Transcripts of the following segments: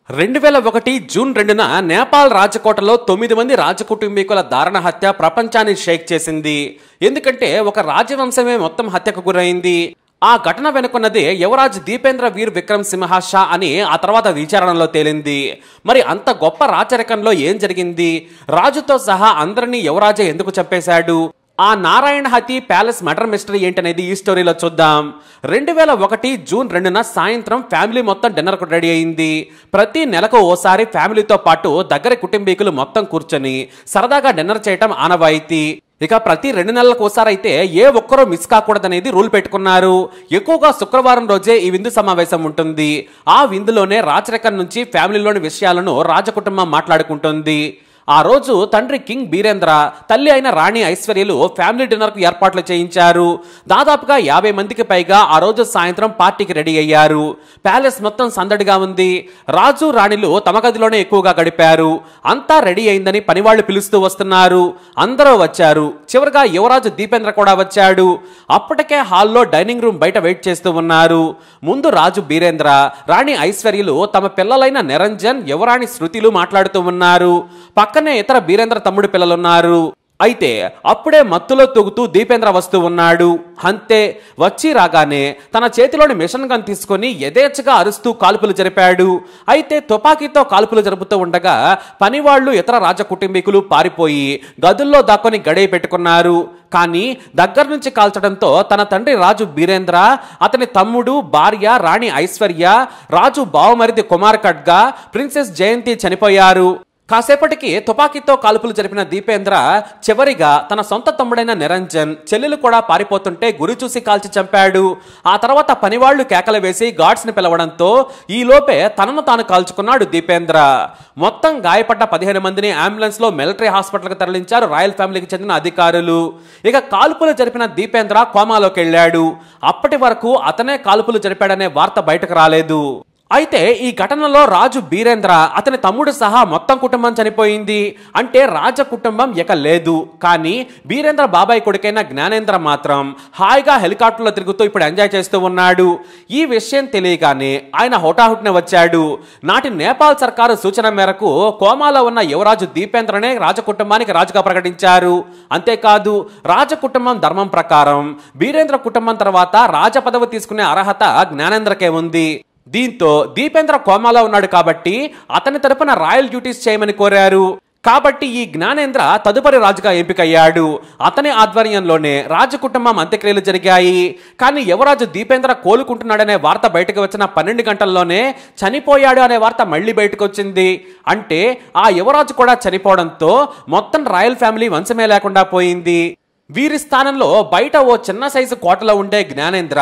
2001 June 2న Nepal రాజకోటలో 9 మంది రాజకుటుంబీకుల దారుణ హత్య ప్రపంచాన్ని షేక్ చేసింది. ఎందుకంటే ఒక రాజవంశమే మొత్తం హత్యకు గురైంది. ఆ ఘటన వెనుకున్నది యువరాజ్ దీపేంద్ర వీర్ విక్రమ్ సింహ షా అని ఆ తర్వాత విచారణలో తేలింది. మరి అంత గొప్ప రాచరికంలో ఏం జరిగింది? రాజుతో సహా అందరినీ యువరాజే ఎందుకు చంపేశాడు? ఆ Narayana Hati palace murder mystery ఏంటనేది ఈ స్టోరీలో చూద్దాం. 2001 జూన్ 2న సాయంత్రం ఫ్యామిలీ మొత్తం డిన్నర్కు రెడీ అయింది. ప్రతి నెలకు ఓసారి ఫ్యామిలీతో పాటు దగ్గర కుటుంబీకులు మొత్తం కూర్చొని సరదాగా డిన్నర్ చేయటం ఆనవాయితీ. ఇక ప్రతి 2 నెలలకు ఓసారి అయితే ఏ ఒక్కరూ మిస్ కాకూడదనేది రూల్ పెట్టుకున్నారు. ఎక్కువగా శుక్రవారం రోజే ఈ విందు సమావేశం ఉంటుంది. ఆ విందులోనే రాచరికం నుంచి ఫ్యామిలీలోని విషయాలను రాజకుటుంబం మాట్లాడుకుంటుంది. ఆ రోజు తండ్రి కింగ్ బీరేంద్ర, తల్లి అయిన రాణి ఐశ్వర్యలు ఫ్యామిలీ డిన్నర్కు ఏర్పాట్లు చేయించారు. దాదాపుగా 50 మందికి పైగా ఆ రోజు సాయంత్రం పార్టీకి రెడీ అయ్యారు. ప్యాలెస్ మొత్తం సందడిగా ఉంది. రాజు రాణిలు తమ గదిలోనే ఎక్కువగా గడిపారు. అంతా రెడీ అయిందని పనివాళ్లు పిలుస్తూ వస్తున్నారు. అందరూ వచ్చారు. చివరిగా యువరాజు దీపేంద్ర కూడా వచ్చాడు. అప్పటికే హాల్లో డైనింగ్ రూమ్ బయట వెయిట్ చేస్తూ ఉన్నారు. ముందు రాజు బీరేంద్ర, రాణి ఐశ్వర్యలు తమ పిల్లలైన నిరంజన్, యువరాణి శృతిలు మాట్లాడుతూ ఉన్నారు. పక్కనే ఇతర బీరేంద్ర తమ్ముడు పిల్లలున్నారు. అయితే అప్పుడే మత్తులో తూగుతూ దీపేంద్ర వస్తూ ఉన్నాడు. అంతే, వచ్చి రాగానే తన చేతిలోని మిషన్ గన్ తీసుకొని యథేచ్ఛగా అరుస్తూ కాల్పులు జరిపాడు. అయితే తుపాకీతో కాల్పులు జరుపుతూ ఉండగా పనివాళ్లు, ఇతర రాజ కుటుంబీకులు పారిపోయి గదుల్లో దాక్కొని గడియ పెట్టుకున్నారు. కానీ దగ్గర నుంచి కాల్చడంతో తన తండ్రి రాజు బీరేంద్ర, అతని తమ్ముడు, భార్య రాణి ఐశ్వర్య, రాజు బావమరిది కుమార్ ఖడ్గా, ప్రిన్సెస్ జయంతి చనిపోయారు. కాసేపటికి తుపాకీతో కాల్పులు జరిపిన దీపేంద్ర చివరిగా తన సొంత తమ్ముడైన నిరంజన్, చెల్లెలు కూడా పారిపోతుంటే గురి చూసి కాల్చి చంపాడు. ఆ తర్వాత పనివాళ్లు కేకలు వేసి గార్డ్స్ ని పిలవడంతో ఈలోపే తనను తాను కాల్చుకున్నాడు దీపేంద్ర. మొత్తం గాయపడ్డ 15 మందిని అంబులెన్స్ లో మిలిటరీ హాస్పిటల్కి తరలించారు రాయల్ ఫ్యామిలీకి చెందిన అధికారులు. ఇక కాల్పులు జరిపిన దీపేంద్ర కోమాలోకి వెళ్ళాడు. అప్పటి వరకు అతనే కాల్పులు జరిపాడనే వార్త బయటకు రాలేదు. అయితే ఈ ఘటనలో రాజు బీరేంద్ర, అతని తమ్ముడు సహా మొత్తం కుటుంబం చనిపోయింది. అంటే రాజ కుటుంబం ఇక లేదు. కానీ బీరేంద్ర బాబాయ్ కొడుకైన జ్ఞానేంద్ర మాత్రం హాయిగా హెలికాప్టర్లో తిరుగుతూ ఇప్పుడు ఎంజాయ్ చేస్తూ ఉన్నాడు. ఈ విషయం తెలియగానే ఆయన హోటాహుటిన వచ్చాడు. నాటి నేపాల్ సర్కారు సూచన మేరకు కోమాలో ఉన్న యువరాజు దీపేంద్రనే రాజకుటుంబానికి రాజుగా ప్రకటించారు. అంతేకాదు, రాజకుటుంబం ధర్మం ప్రకారం బీరేంద్ర కుటుంబం తర్వాత రాజ పదవి తీసుకునే అర్హత జ్ఞానేంద్రకే ఉంది. దీంతో దీపేంద్ర కోమాలో ఉన్నాడు కాబట్టి అతని తరపున రాయల్ డ్యూటీస్ చేయమని కోరారు. కాబట్టి ఈ జ్ఞానేంద్ర తదుపరి రాజుగా ఎంపికయ్యాడు. అతని ఆధ్వర్యంలోనే రాజకుటుంబం అంత్యక్రియలు జరిగాయి. కానీ యువరాజు దీపేంద్ర కోలుకుంటున్నాడనే వార్త బయటకు వచ్చిన 12 గంటల్లోనే చనిపోయాడు అనే వార్త మళ్లీ బయటకు వచ్చింది. అంటే ఆ యువరాజు కూడా చనిపోవడంతో మొత్తం రాయల్ ఫ్యామిలీ వంశమే లేకుండా పోయింది. వీరి స్థానంలో బయట ఓ చిన్న సైజు కోటలో ఉండే జ్ఞానేంద్ర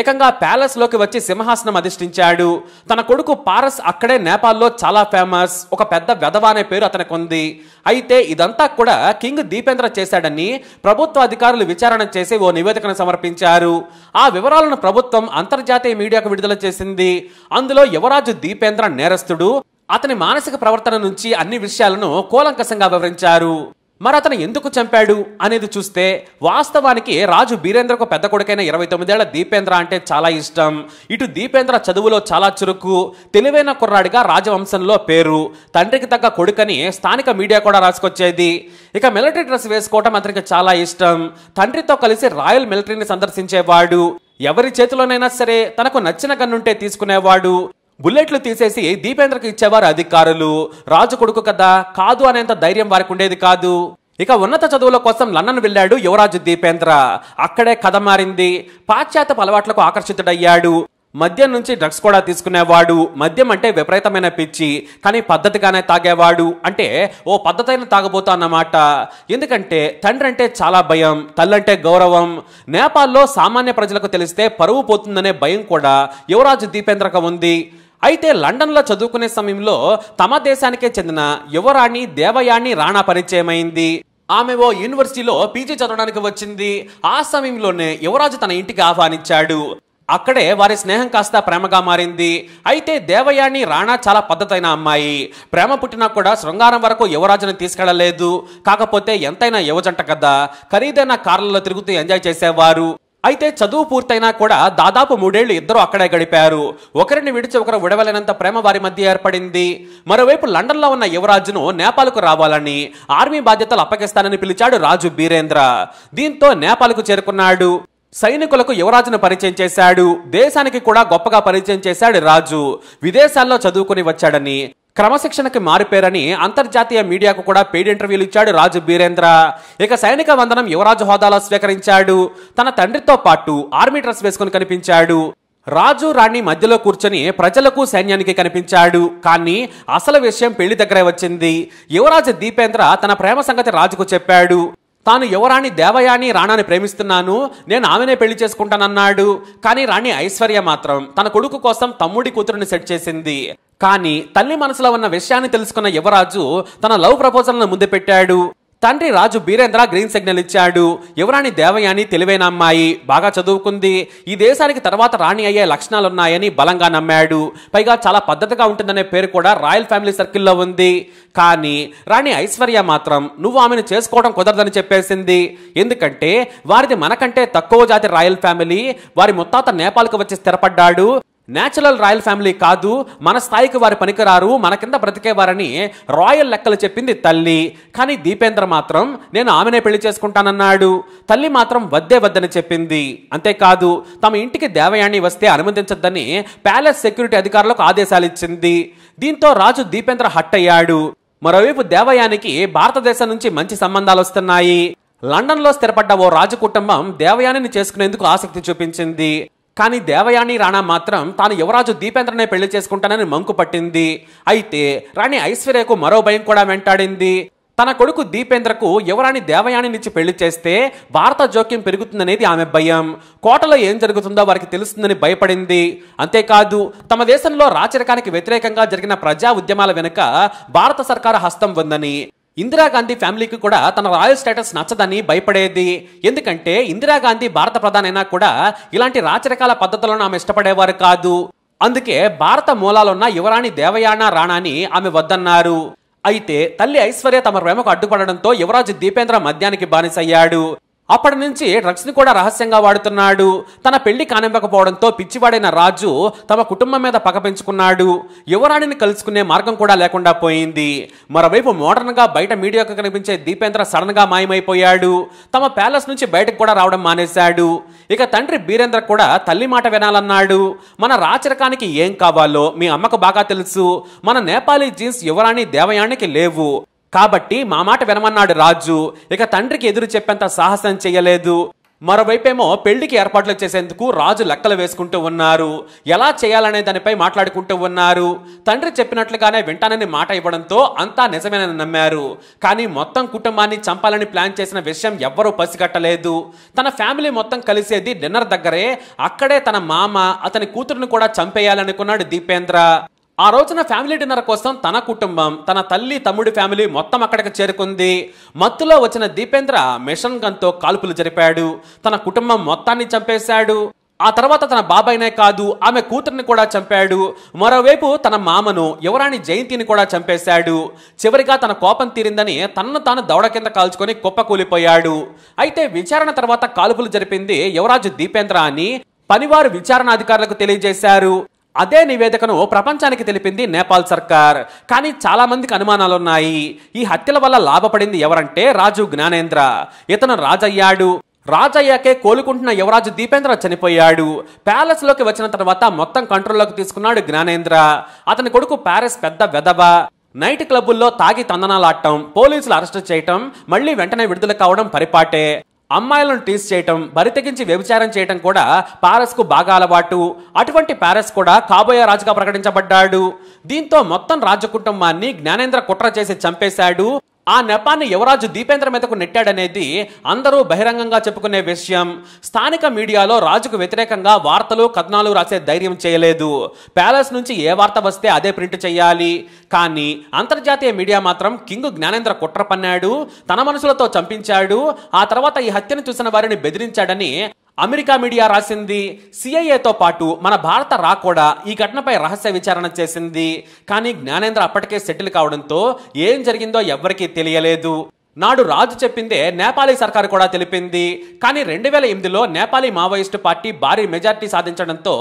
ఏకంగా ప్యాలెస్ లోకి వచ్చి సింహాసనం అధిష్ఠించాడు. తన కొడుకు పారస్ అక్కడే నేపాల్లో చాలా ఫేమస్. ఒక పెద్ద వెధవ అనే పేరు అతనికి ఉంది. అయితే ఇదంతా కూడా కింగ్ దీపేంద్ర చేశాడని ప్రభుత్వ అధికారులు విచారణ చేసి ఓ నివేదికను సమర్పించారు. ఆ వివరాలను ప్రభుత్వం అంతర్జాతీయ మీడియాకు విడుదల చేసింది. అందులో యువరాజు దీపేంద్ర నేరస్తుడు, అతని మానసిక ప్రవర్తన నుంచి అన్ని విషయాలను కూలంకషంగా వివరించారు. మరి అతను ఎందుకు చంపాడు అనేది చూస్తే, వాస్తవానికి రాజు బీరేంద్రకు పెద్ద కొడుకైన 29 ఏళ్ల దీపేంద్ర అంటే చాలా ఇష్టం. ఇటు దీపేంద్ర చదువులో చాలా చురుకు, తెలివైన కుర్రాడిగా రాజవంశంలో పేరు. తండ్రికి తగ్గ కొడుకని స్థానిక మీడియా కూడా రాసుకొచ్చేది. ఇక మిలిటరీ డ్రెస్ వేసుకోవటం అతనికి చాలా ఇష్టం. తండ్రితో కలిసి రాయల్ మిలిటరీని సందర్శించేవాడు. ఎవరి చేతిలోనైనా సరే తనకు నచ్చిన గన్నుంటే తీసుకునేవాడు. బుల్లెట్లు తీసేసి దీపేంద్రకు ఇచ్చేవారు అధికారులు. రాజు కొడుకు కదా, కాదు అనేంత ధైర్యం వారికి ఉండేది కాదు. ఇక ఉన్నత చదువుల కోసం లండన్ వెళ్ళాడు యువరాజు దీపేంద్ర. అక్కడే కథ మారింది. పాశ్చాత్యపు అలవాట్లకు ఆకర్షితుడయ్యాడు. మద్యం నుంచి డ్రగ్స్ కూడా తీసుకునేవాడు. మద్యం అంటే విపరీతమైన పిచ్చి, కానీ పద్ధతిగానే తాగేవాడు. అంటే ఓ పద్ధతైన తాగబోతా అన్నమాట. ఎందుకంటే తండ్రి అంటే చాలా భయం, తల్లంటే గౌరవం. నేపాల్లో సామాన్య ప్రజలకు తెలిస్తే పరువు పోతుందనే భయం కూడా యువరాజు దీపేంద్రకు ఉంది. అయితే లండన్లో చదువుకునే సమయంలో తమ దేశానికే చెందిన యువరాణి దేవయాని రాణా పరిచయమైంది. ఆమె ఓ యూనివర్సిటీలో పీజీ చదవడానికి వచ్చింది. ఆ సమయంలోనే యువరాజు తన ఇంటికి ఆహ్వానించాడు. అక్కడే వారి స్నేహం కాస్త ప్రేమగా మారింది. అయితే దేవయాని రాణా చాలా పద్ధతైన అమ్మాయి. ప్రేమ పుట్టినా కూడా శృంగారం వరకు యువరాజుని తీసుకెళ్లలేదు. కాకపోతే ఎంతైనా యువజంట కదా, ఖరీదైన కార్లలో తిరుగుతూ ఎంజాయ్ చేసేవారు. అయితే చదువు పూర్తయినా కూడా దాదాపు 3 ఏళ్లు ఇద్దరు అక్కడే గడిపారు. ఒకరిని విడిచి ఒకరు విడవలేనంత ప్రేమ వారి మధ్య ఏర్పడింది. మరోవైపు లండన్లో ఉన్న యువరాజును నేపాల్కు రావాలని, ఆర్మీ బాధ్యతలు అప్పగిస్తానని పిలిచాడు రాజు బీరేంద్ర. దీంతో నేపాల్కు చేరుకున్నాడు. సైనికులకు యువరాజును పరిచయం చేశాడు. దేశానికి కూడా గొప్పగా పరిచయం చేశాడు రాజు. విదేశాల్లో చదువుకుని వచ్చాడని, క్రమశిక్షణకి మారిపోయారని అంతర్జాతీయ మీడియాకు కూడా పెయిడ్ ఇంటర్వ్యూలు ఇచ్చాడు రాజు బీరేంద్ర. ఇక సైనిక వందనం యువరాజు హోదాలో స్వీకరించాడు. తన తండ్రితో పాటు ఆర్మీ డ్రెస్ వేసుకుని కనిపించాడు. రాజు రాణి మధ్యలో కూర్చొని ప్రజలకు సైన్యానికి కనిపించాడు. కానీ అసలు విషయం పెళ్లి దగ్గరే వచ్చింది. యువరాజు దీపేంద్ర తన ప్రేమ సంగతి రాజుకు చెప్పాడు. తాను యువరాణి దేవయాని రాణాని ప్రేమిస్తున్నాను, నేను ఆమెనే పెళ్లి చేసుకుంటానన్నాడు. కానీ రాణి ఐశ్వర్య మాత్రం తన కొడుకు కోసం తమ్ముడి కూతురుని సెట్ చేసింది. కానీ తల్లి మనసులో ఉన్న విషయాన్ని తెలుసుకున్న యువరాజు తన లవ్ ప్రపోజల్ను ముందు పెట్టాడు. తండ్రి రాజు బీరేంద్ర గ్రీన్ సిగ్నల్ ఇచ్చాడు. యువరాణి దేవయాని తెలివైన అమ్మాయి, బాగా చదువుకుంది, ఈ దేశానికి తర్వాత రాణి అయ్యే లక్షణాలున్నాయని బలంగా నమ్మాడు. పైగా చాలా పద్ధతిగా ఉంటుందనే పేరు కూడా రాయల్ ఫ్యామిలీ సర్కిల్లో ఉంది. కానీ రాణి ఐశ్వర్య మాత్రం నువ్వు ఆమెను చేసుకోవడం కుదరదని చెప్పేసింది. ఎందుకంటే వారిది మనకంటే తక్కువ జాతి రాయల్ ఫ్యామిలీ, వారి ముత్తాత నేపాల్కు వచ్చి స్థిరపడ్డాడు. నేచురల్ రాయల్ ఫ్యామిలీ కాదు, మన స్థాయికి వారి పనికిరారు, మన కింద బ్రతికేవారని రాయల్ లెక్కలు చెప్పింది తల్లి. కానీ దీపేంద్ర మాత్రం నేను ఆమెనే పెళ్లి చేసుకుంటానన్నాడు. తల్లి మాత్రం వద్దే వద్దని చెప్పింది. అంతేకాదు తమ ఇంటికి దేవయాని వస్తే అనుమతించొద్దని ప్యాలెస్ సెక్యూరిటీ అధికారులకు ఆదేశాలు ఇచ్చింది. దీంతో రాజు దీపేంద్ర హట్ అయ్యాడు. మరోవైపు దేవయానికి భారతదేశం నుంచి మంచి సంబంధాలు వస్తున్నాయి. లండన్లో స్థిరపడ్డ ఓ రాజు కుటుంబం దేవయానిని చేసుకునేందుకు ఆసక్తి చూపించింది. కానీ దేవయాని రాణా మాత్రం తాను యువరాజు దీపేంద్రనే పెళ్లి చేసుకుంటానని మంకు పట్టింది. అయితే రాణి ఐశ్వర్యకు మరో భయం కూడా వెంటాడింది. తన కొడుకు దీపేంద్రకు యువరాణి దేవయానినిచ్చి పెళ్లి చేస్తే భారత జోక్యం పెరుగుతుందనేది ఆమె భయం. కోటలో ఏం జరుగుతుందో వారికి తెలుస్తుందని భయపడింది. అంతేకాదు తమ దేశంలో రాచరికానికి వ్యతిరేకంగా జరిగిన ప్రజా ఉద్యమాల వెనుక భారత సర్కారు హస్తం ఉందని, ఇందిరాగాంధీ ఫ్యామిలీకి కూడా తన రాయల్ స్టేటస్ నచ్చదని భయపడేది. ఎందుకంటే ఇందిరాగాంధీ భారత ప్రధాని అయినా కూడా ఇలాంటి రాచరికాల పద్ధతులను ఆమె ఇష్టపడేవారు కాదు. అందుకే భారత మూలాలున్న యువరాణి దేవయాన రాణాని ఆమె వద్దన్నారు. అయితే తల్లి ఐశ్వర్య తమ ప్రేమకు అడ్డుపడడంతో యువరాజు దీపేంద్ర మద్యానికి బానిసయ్యాడు. అప్పటి నుంచి డ్రగ్స్ ని కూడా రహస్యంగా వాడుతున్నాడు. తన పెళ్లి కానివ్వకపోవడంతో పిచ్చివాడైన రాజు తమ కుటుంబం మీద పగ పెంచుకున్నాడు. యువరాణిని కలుసుకునే మార్గం కూడా లేకుండా పోయింది. మరోవైపు మోడర్న్ గా బయట మీడియాకు కనిపించే దీపేంద్ర సడన్ గా మాయమైపోయాడు. తమ ప్యాలెస్ నుంచి బయటకు కూడా రావడం మానేశాడు. ఇక తండ్రి బీరేంద్ర కూడా తల్లి మాట వినాలన్నాడు. మన రాచరికానికి ఏం కావాలో మీ అమ్మకు బాగా తెలుసు. మన నేపాలీ జీన్స్ యువరాణి దేవయానికి లేవు. కాబట్టి మా మాట వినమన్నాడు రాజు. ఇక తండ్రికి ఎదురు చెప్పేంత సాహసం చేయలేదు. మరోవైపేమో పెళ్లికి ఏర్పాట్లు చేసేందుకు రాజు లెక్కలు వేసుకుంటూ ఉన్నారు. ఎలా చేయాలనే దానిపై మాట్లాడుకుంటూ ఉన్నారు. తండ్రి చెప్పినట్లుగానే వింటానని మాట ఇవ్వడంతో అంతా నిజమేనని నమ్మారు. కానీ మొత్తం కుటుంబాన్ని చంపాలని ప్లాన్ చేసిన విషయం ఎవ్వరూ పసిగట్టలేదు. తన ఫ్యామిలీ మొత్తం కలిసేది డిన్నర్ దగ్గరే. అక్కడే తన మామ అతని కూతురును కూడా చంపేయాలనుకున్నాడు దీపేంద్ర. ఆ రోజున ఫ్యామిలీ డిన్నర్ కోసం తన కుటుంబం, తన తల్లి తమ్ముడి ఫ్యామిలీ మొత్తం అక్కడికి చేరుకుంది. మత్తులో వచ్చిన దీపేంద్ర మిషన్ గన్తో కాల్పులు జరిపాడు. తన కుటుంబం మొత్తాన్ని చంపేశాడు. ఆ తర్వాత తన బాబాయినే కాదు ఆమె కూతుర్ని కూడా చంపాడు. మరోవైపు తన మామను యువరాణి జయంతిని కూడా చంపేశాడు. చివరిగా తన కోపం తీరిందని తనను తాను దవడ కింద కాల్చుకొని కుప్పకూలిపోయాడు. అయితే విచారణ తర్వాత కాల్పులు జరిపింది యువరాజు దీపేంద్ర అని పనివారు విచారణ అధికారులకు తెలియజేశారు. అదే నివేదికను ప్రపంచానికి తెలిపింది నేపాల్ సర్కార్. కానీ చాలా మందికి అనుమానాలున్నాయి. ఈ హత్యల వల్ల లాభపడింది ఎవరంటే రాజు జ్ఞానేంద్ర. ఇతను రాజయ్యాడు. రాజయ్యాకే కోలుకుంటున్న యువరాజు దీపేంద్ర చనిపోయాడు. ప్యాలెస్ లోకి వచ్చిన తర్వాత మొత్తం కంట్రోల్లోకి తీసుకున్నాడు జ్ఞానేంద్ర. అతని కొడుకు ప్యారిస్ పెద్ద వెధవ. నైట్ క్లబ్బుల్లో తాగి తందనాలాడటం, పోలీసులు అరెస్టు చేయటం, మళ్లీ వెంటనే విడుదల కావడం పరిపాటే. అమ్మాయిలను టీస్ చేయటం, బరితెగించి వ్యభిచారం చేయటం కూడా పారస్ కు బాగా అలవాటు. అటువంటి పారస్ కూడా కాబోయే రాజుగా ప్రకటించబడ్డాడు. దీంతో మొత్తం రాజ కుటుంబాన్ని జ్ఞానేంద్ర కుట్ర చేసి చంపేశాడు. ఆ నెపాన్ని యువరాజు దీపేంద్ర మీదకు నెట్టాడనేది అందరూ బహిరంగంగా చెప్పుకునే విషయం. స్థానిక మీడియాలో రాజుకు వ్యతిరేకంగా వార్తలు కథనాలు రాసే ధైర్యం చేయలేదు. ప్యాలెస్ నుంచి ఏ వార్త వస్తే అదే ప్రింట్ చేయాలి. కానీ అంతర్జాతీయ మీడియా మాత్రం కింగ్ జ్ఞానేంద్ర కుట్ర పన్నాడు, తన మనుషులతో చంపించాడు, ఆ తర్వాత ఈ హత్యను చూసిన వారిని బెదిరించాడని అమెరికా మీడియా రాసింది. సిఐఏతో పాటు మన భారత రా కూడా ఈ ఘటనపై రహస్య విచారణ చేసింది. కానీ జ్ఞానేంద్ర అప్పటికే సెటిల్ కావడంతో ఏం జరిగిందో ఎవ్వరికీ తెలియలేదు. నాడు రాజు చెప్పిందే నేపాలీ సర్కారు కూడా తెలిపింది. కానీ 2008లో నేపాలీ మావోయిస్టు పార్టీ భారీ మెజార్టీ సాధించడంతో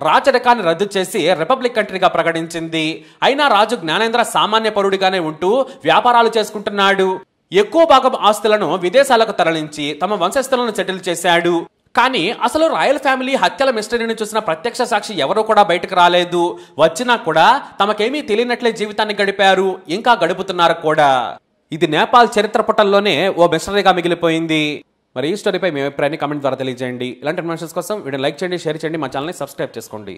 రాచరికాన్ని రద్దు చేసి రిపబ్లిక్ కంట్రీగా ప్రకటించింది. అయినా రాజు జ్ఞానేంద్ర సామాన్య పౌరుడిగానే ఉంటూ వ్యాపారాలు చేసుకుంటున్నాడు. ఎక్కువ భాగం ఆస్తులను విదేశాలకు తరలించి తమ వంశస్థులను సెటిల్ చేశాడు. కానీ అసలు రాయల్ ఫ్యామిలీ హత్యల మిస్టరీని చూసిన ప్రత్యక్ష సాక్షి ఎవరూ కూడా బయటకు రాలేదు. వచ్చినా కూడా తమకేమీ తెలియనట్లే జీవితాన్ని గడిపారు, ఇంకా గడుపుతున్నారు కూడా. ఇది నేపాల్ చరిత్ర పుటల్లోనే ఓ మిస్టరీగా మిగిలిపోయింది. మరి ఈ స్టోరీపై మీ అభిప్రాయాన్ని కామెంట్ ద్వారా తెలియజేయండి. ఇలాంటి ఇన్ఫర్మేషన్స్ కోసం వీడియో లైక్ చేయండి, షేర్ చేయండి, మా ఛానల్ని సబ్స్క్రైబ్ చేసుకోండి.